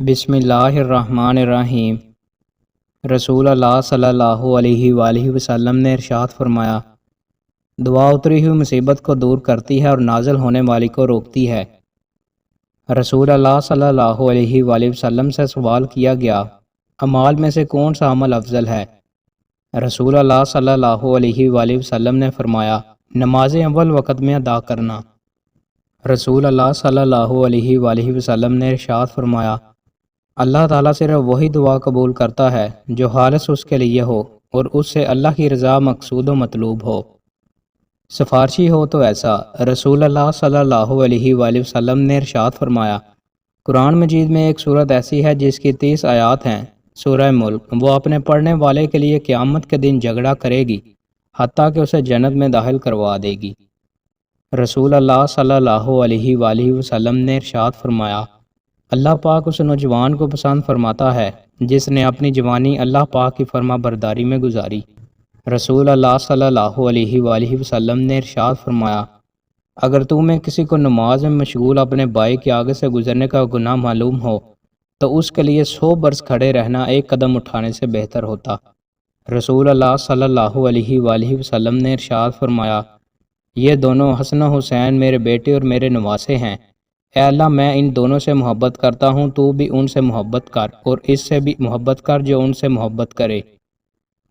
بسم اللہ الرحمن الرحیم۔ رسول اللہ صلی اللہ علیہ وآلہ وسلم نے ارشاد فرمایا، دعا اتری ہوئی مصیبت کو دور کرتی ہے اور نازل ہونے والی کو روکتی ہے۔ رسول اللہ صلی اللہ علیہ وآلہ وسلم سے سوال کیا گیا، اعمال میں سے کون سا عمل افضل ہے؟ رسول اللہ صلی اللہ علیہ وآلہ وسلم نے فرمایا، نماز اول وقت میں ادا کرنا۔ رسول اللہ صلی اللہ علیہ وآلہ وسلم نے ارشاد فرمایا، اللہ تعالیٰ صرف وہی دعا قبول کرتا ہے جو خالص اس کے لیے ہو اور اس سے اللہ کی رضا مقصود و مطلوب ہو۔ سفارشی ہو تو ایسا۔ رسول اللہ صلی اللہ علیہ وآلہ وسلم نے ارشاد فرمایا، قرآن مجید میں ایک صورت ایسی ہے جس کی 30 آیات ہیں، سورہ ملک۔ وہ اپنے پڑھنے والے کے لیے قیامت کے دن جھگڑا کرے گی حتیٰ کہ اسے جنت میں داخل کروا دے گی۔ رسول اللہ صلی اللہ علیہ وآلہ وسلم نے ارشاد فرمایا، اللہ پاک اس نوجوان کو پسند فرماتا ہے جس نے اپنی جوانی اللہ پاک کی فرما برداری میں گزاری۔ رسول اللہ صلی اللہ علیہ وآلہ وسلم نے ارشاد فرمایا، اگر تمہیں کسی کو نماز میں مشغول اپنے بھائی کے آگے سے گزرنے کا گناہ معلوم ہو تو اس کے لیے 100 برس کھڑے رہنا ایک قدم اٹھانے سے بہتر ہوتا۔ رسول اللہ صلی اللہ علیہ وآلہ وسلم نے ارشاد فرمایا، یہ دونوں حسن و حسین میرے بیٹے اور میرے نواسے ہیں، اے اللہ میں ان دونوں سے محبت کرتا ہوں، تو بھی ان سے محبت کر اور اس سے بھی محبت کر جو ان سے محبت کرے۔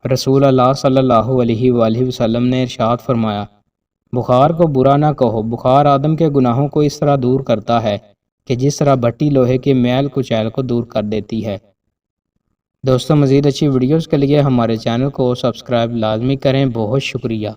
رسول اللہ صلی اللہ علیہ وآلہ وسلم نے ارشاد فرمایا، بخار کو برا نہ کہو، بخار آدم کے گناہوں کو اس طرح دور کرتا ہے کہ جس طرح بھٹی لوہے کی میل کچیل کو دور کر دیتی ہے۔ دوستوں، مزید اچھی ویڈیوز کے لیے ہمارے چینل کو سبسکرائب لازمی کریں۔ بہت شکریہ۔